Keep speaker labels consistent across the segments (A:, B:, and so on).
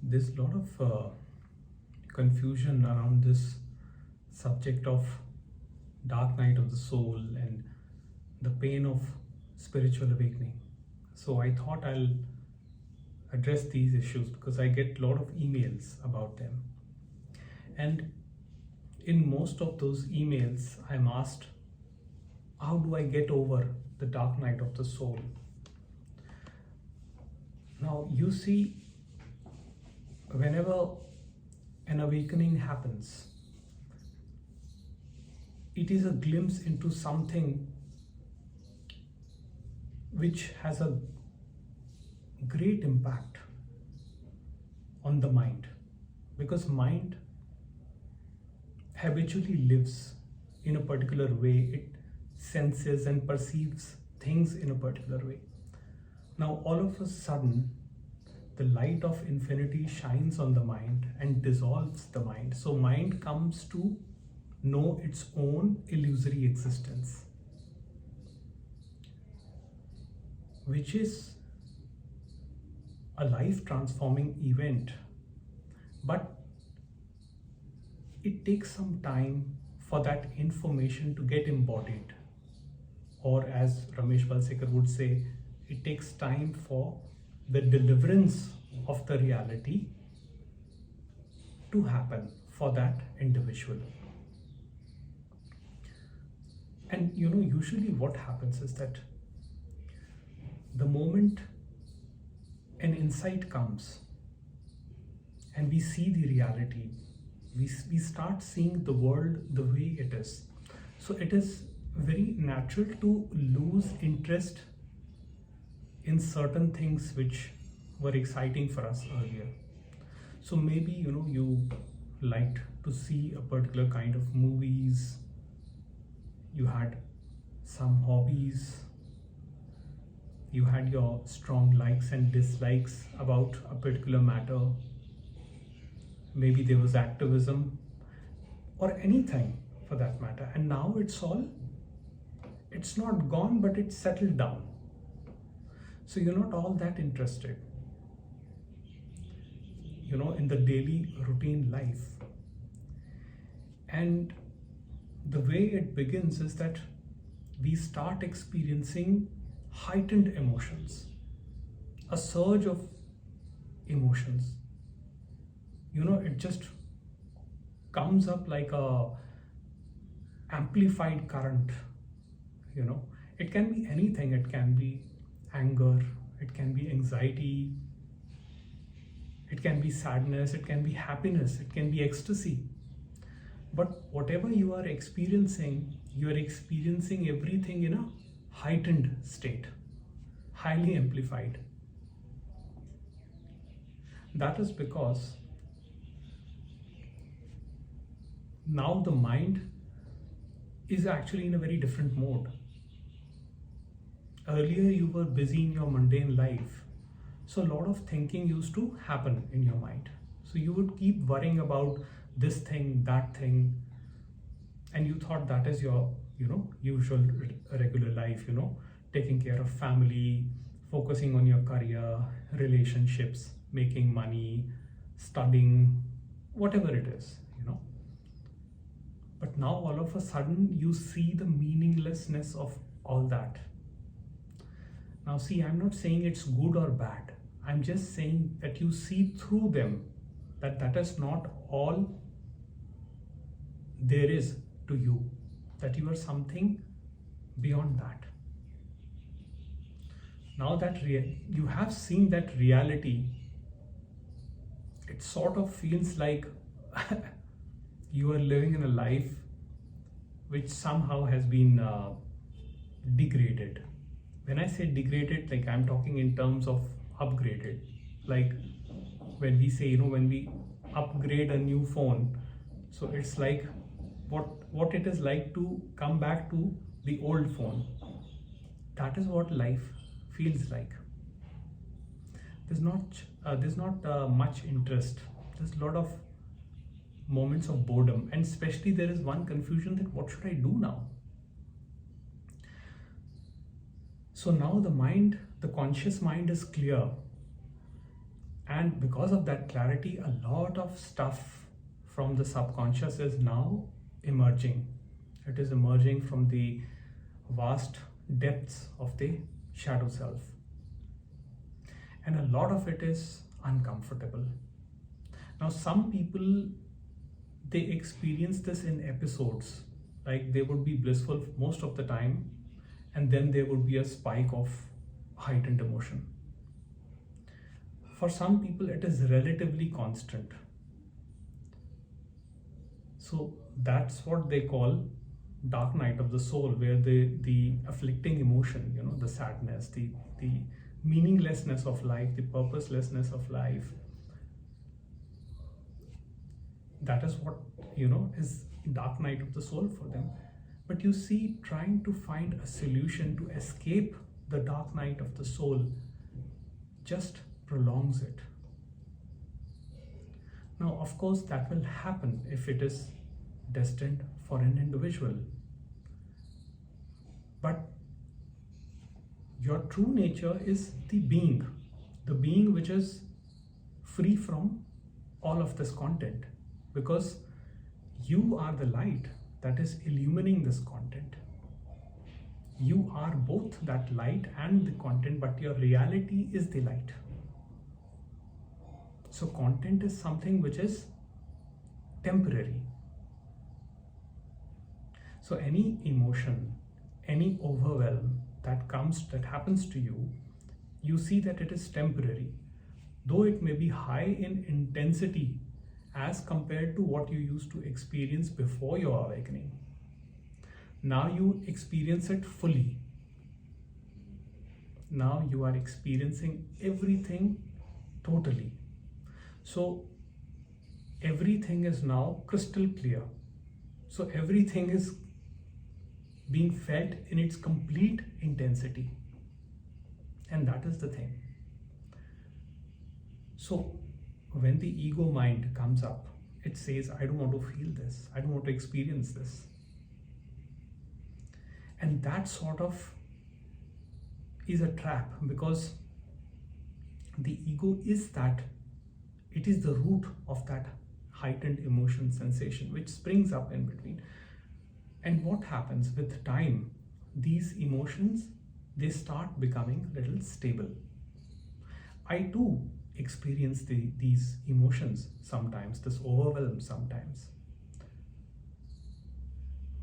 A: There's a lot of confusion around this subject of dark night of the soul and the pain of spiritual awakening. So I thought I'll address these issues because I get a lot of emails about them. And in most of those emails, I'm asked, how do I get over the dark night of the soul? Now, you see, whenever an awakening happens, it is a glimpse into something which has a great impact on the mind, because mind habitually lives in a particular way. It senses and perceives things in a particular way. Now all of a sudden the light of infinity shines on the mind and dissolves the mind. So mind comes to know its own illusory existence, which is a life transforming event. But it takes some time for that information to get embodied, or as Ramesh Balsekar would say, it takes time for the deliverance of the reality to happen for that individual. And usually what happens is that the moment an insight comes and we see the reality, we start seeing the world the way it is. So it is very natural to lose interest in certain things which were exciting for us earlier. So maybe you liked to see a particular kind of movies, you had some hobbies, you had your strong likes and dislikes about a particular matter, maybe there was activism or anything for that matter, and now it's not gone, but it's settled down. So you're not all that interested in the daily routine life. And the way it begins is that we start experiencing heightened emotions, a surge of emotions. It just comes up like a amplified current. It can be anything. It can be anger, it can be anxiety, it can be sadness, it can be happiness, it can be ecstasy. But whatever you are experiencing everything in a heightened state, highly amplified. That is because now the mind is actually in a very different mode. Earlier you were busy in your mundane life, so a lot of thinking used to happen in your mind. So you would keep worrying about this thing, that thing, and you thought that is your usual regular life, taking care of family, focusing on your career, relationships, making money, studying, whatever it is. But now all of a sudden you see the meaninglessness of all that. Now see, I'm not saying it's good or bad. I'm just saying that you see through them, that is not all there is to you, that you are something beyond that. Now that you have seen that reality, it sort of feels like you are living in a life which somehow has been degraded. When I say degraded, like I'm talking in terms of upgraded. Like when we say, when we upgrade a new phone, so it's like what it is like to come back to the old phone. That is what life feels like. There's not much interest. There's a lot of moments of boredom, and especially there is one confusion that what should I do now? So now the conscious mind is clear, And because of that clarity, a lot of stuff from the subconscious is now emerging. It is emerging from the vast depths of the shadow self. And a lot of it is uncomfortable. Now, some people, they experience this in episodes. Like they would be blissful most of the time, and then there would be a spike of heightened emotion. For some people, it is relatively constant. So that's what they call dark night of the soul, where the afflicting emotion, the sadness, the meaninglessness of life, the purposelessness of life, that is what is dark night of the soul for them. But you see, trying to find a solution to escape the dark night of the soul just prolongs it. Now, of course, that will happen if it is destined for an individual. But your true nature is the being which is free from all of this content, because you are the light that is illumining this content. You are both that light and the content, but your reality is the light. So content is something which is temporary. So any emotion, any overwhelm that happens to you, you see that it is temporary. Though it may be high in intensity as compared to what you used to experience before your awakening, now you experience it fully. Now you are experiencing everything totally. So everything is now crystal clear. So everything is being felt in its complete intensity. And that is the thing. So when the ego mind comes up, it says, I don't want to feel this. I don't want to experience this. And that sort of is a trap, because the ego is that, it is the root of that heightened emotion sensation which springs up in between. And what happens with time, these emotions, they start becoming a little stable. I too experience these emotions sometimes, this overwhelm sometimes.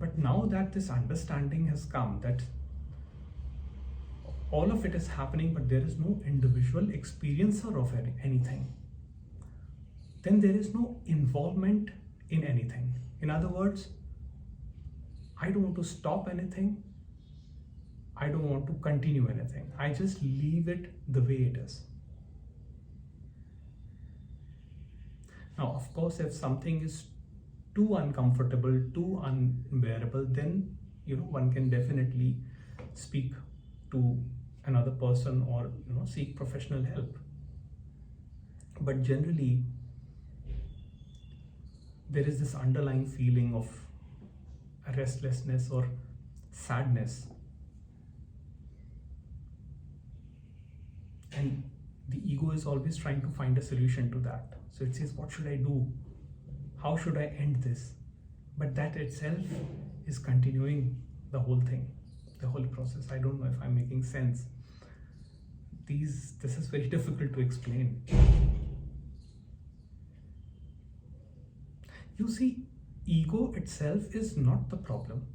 A: But now that this understanding has come, that all of it is happening, but there is no individual experiencer of anything, then there is no involvement in anything. In other words, I don't want to stop anything. I don't want to continue anything. I just leave it the way it is. Now, of course, if something is too uncomfortable, too unbearable, then one can definitely speak to another person or seek professional help. But generally, there is this underlying feeling of restlessness or sadness, and the ego is always trying to find a solution to that. So it says, what should I do? How should I end this? But that itself is continuing the whole thing, the whole process. I don't know if I'm making sense. This is very difficult to explain. You see, ego itself is not the problem.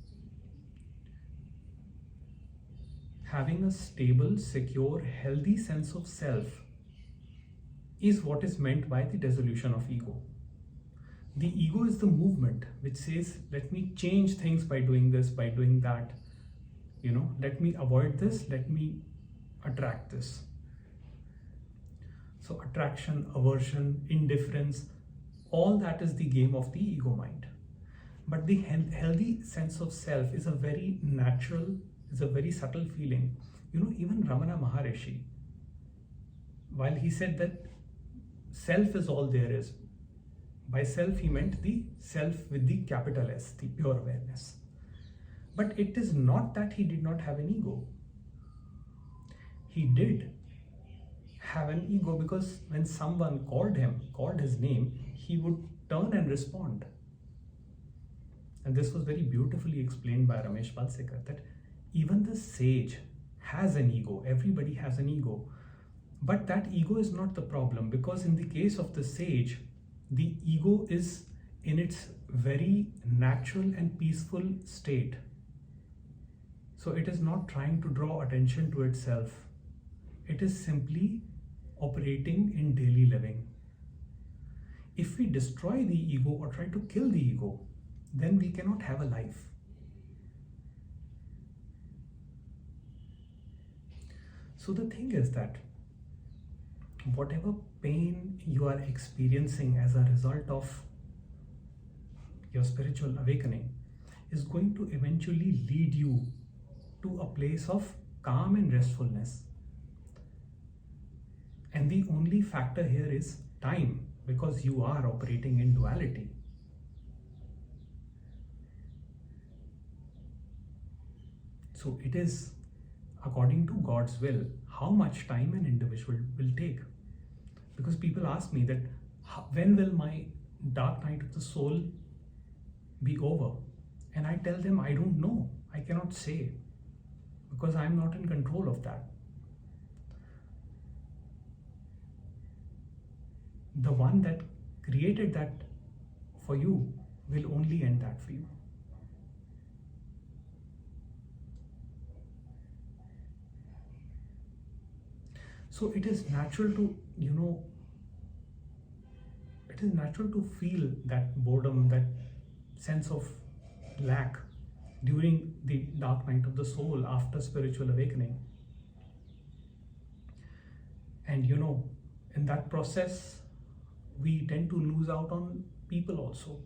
A: Having a stable, secure, healthy sense of self is what is meant by the dissolution of ego. The ego is the movement which says, let me change things by doing this, by doing that. Let me avoid this, let me attract this. So attraction, aversion, indifference, all that is the game of the ego mind. But the healthy sense of self is a very natural, is a very subtle feeling. Even Ramana Maharishi, while he said that self is all there is, by self he meant the self with the capital S, the pure awareness. But it is not that he did not have an ego. He did have an ego, because when someone called his name, he would turn and respond. And this was very beautifully explained by Ramesh Balsekar, that even the sage has an ego. Everybody has an ego. But that ego is not the problem, because in the case of the sage, the ego is in its very natural and peaceful state. So it is not trying to draw attention to itself. It is simply operating in daily living. If we destroy the ego or try to kill the ego, then we cannot have a life. So the thing is that whatever pain you are experiencing as a result of your spiritual awakening is going to eventually lead you to a place of calm and restfulness. And the only factor here is time, because you are operating in duality. So it is according to God's will how much time an individual will take. Because people ask me that when will my dark night of the soul be over? And I tell them I don't know. I cannot say, because I am not in control of that. The one that created that for you will only end that for you. So it is natural to, it is natural to feel that boredom, that sense of lack during the dark night of the soul after spiritual awakening. And in that process, we tend to lose out on people also,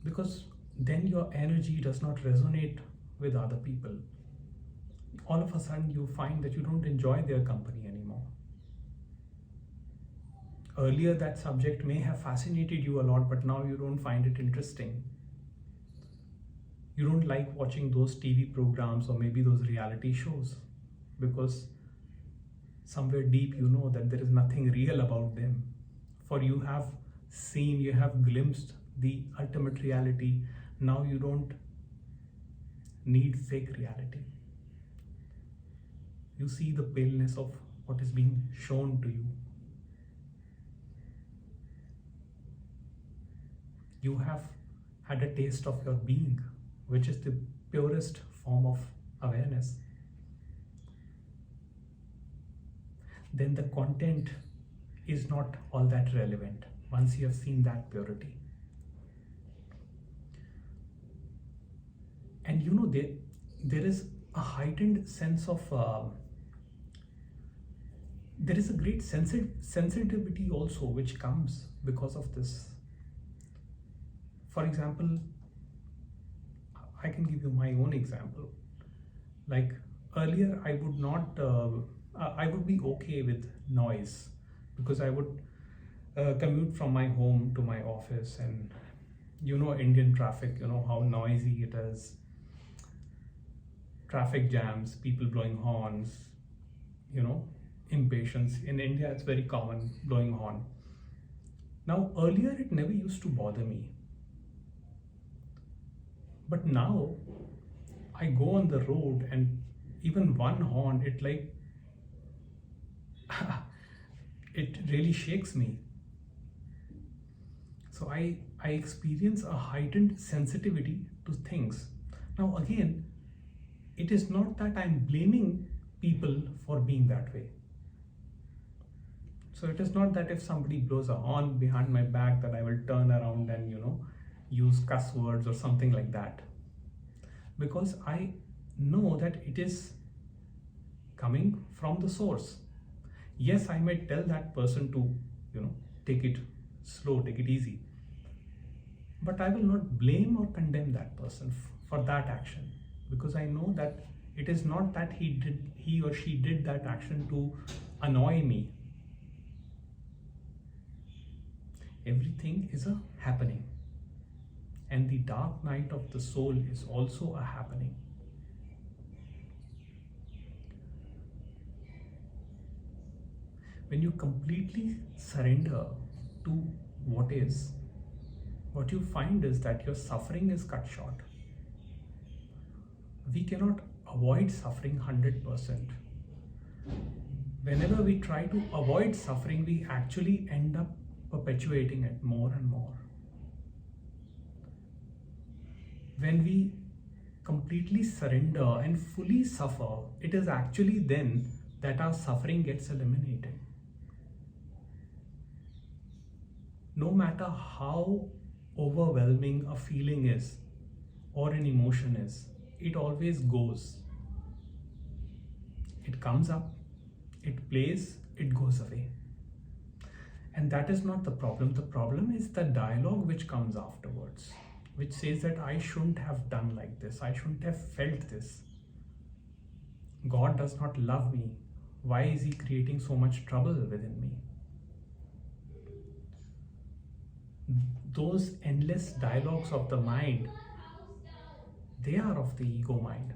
A: because then your energy does not resonate with other people. All of a sudden you find that you don't enjoy their company anymore. Earlier that subject may have fascinated you a lot, but now you don't find it interesting. You don't like watching those TV programs or maybe those reality shows, because somewhere deep you know that there is nothing real about them. For you have seen, you have glimpsed the ultimate reality. Now you don't need fake reality. You see the paleness of what is being shown to you. You have had a taste of your being, which is the purest form of awareness. Then the content is not all that relevant once you have seen that purity. And there is a heightened sense of there is a great sensitivity also which comes because of this. For example, I can give you my own example. Like earlier, I would not, I would be okay with noise, because I would commute from my home to my office, and Indian traffic, how noisy it is. Traffic jams, people blowing horns, impatience. In India, it's very common, blowing horn. Now, earlier, it never used to bother me. But now, I go on the road and even one horn, it like, it really shakes me. So I experience a heightened sensitivity to things. Now again, it is not that I'm blaming people for being that way. So it is not that if somebody blows a horn behind my back that I will turn around and use cuss words or something like that. Because I know that it is coming from the source. Yes, I might tell that person to, take it slow, take it easy. But I will not blame or condemn that person for that action, because I know that it is not that he or she did that action to annoy me. Everything is a happening. And the dark night of the soul is also a happening. when you completely surrender to what is, what you find is that your suffering is cut short. We cannot avoid suffering 100%. Whenever we try to avoid suffering, we actually end up perpetuating it more and more. When we completely surrender and fully suffer, it is actually then that our suffering gets eliminated. No matter how overwhelming a feeling is or an emotion is, it always goes. It comes up, it plays, it goes away. And that is not the problem. The problem is the dialogue which comes afterwards, which says that I shouldn't have done like this, I shouldn't have felt this. God does not love me. Why is He creating so much trouble within me? Those endless dialogues of the mind, they are of the ego mind.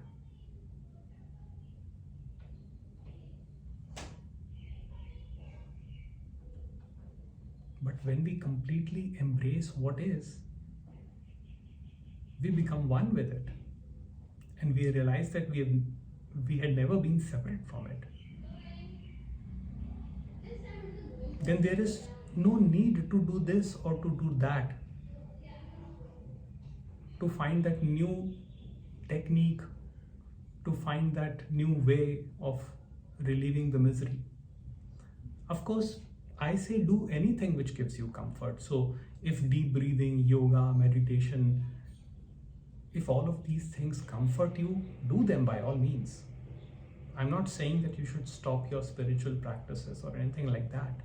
A: But when we completely embrace what is, we become one with it. And we realize that we had never been separate from it. Then there is no need to do this or to do that, to find that new technique, to find that new way of relieving the misery. Of course, I say do anything which gives you comfort. So if deep breathing, yoga, meditation, if all of these things comfort you, do them by all means. I'm not saying that you should stop your spiritual practices or anything like that.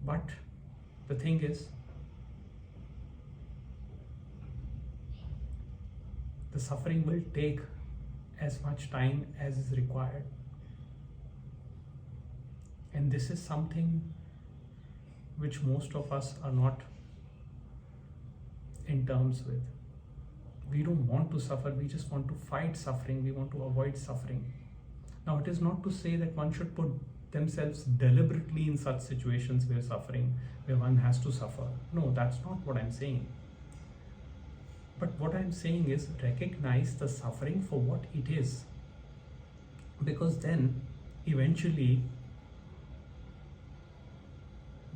A: But the thing is, the suffering will take as much time as is required. And this is something which most of us are not in terms with. We don't want to suffer, we just want to fight suffering, we want to avoid suffering. Now, it is not to say that one should put themselves deliberately in such situations where one has to suffer. No, that's not what I'm saying. But what I'm saying is recognize the suffering for what it is. Because then eventually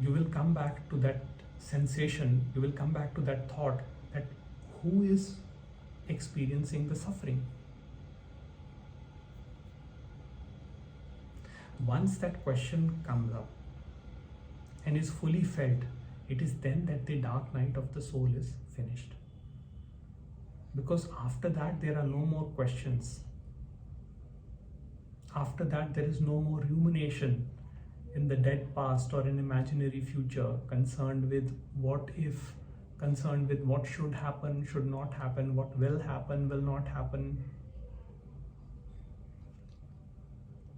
A: you will come back to that sensation, you will come back to that thought that who is experiencing the suffering? Once that question comes up and is fully felt, it is then that the dark night of the soul is finished. Because after that, there are no more questions. After that, there is no more rumination in the dead past or an imaginary future, concerned with what if, concerned with what should happen, should not happen, what will happen, will not happen.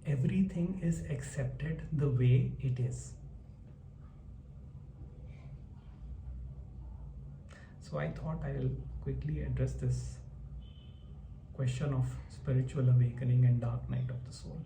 A: Everything is accepted the way it is. So I thought I will quickly address this question of spiritual awakening and dark night of the soul.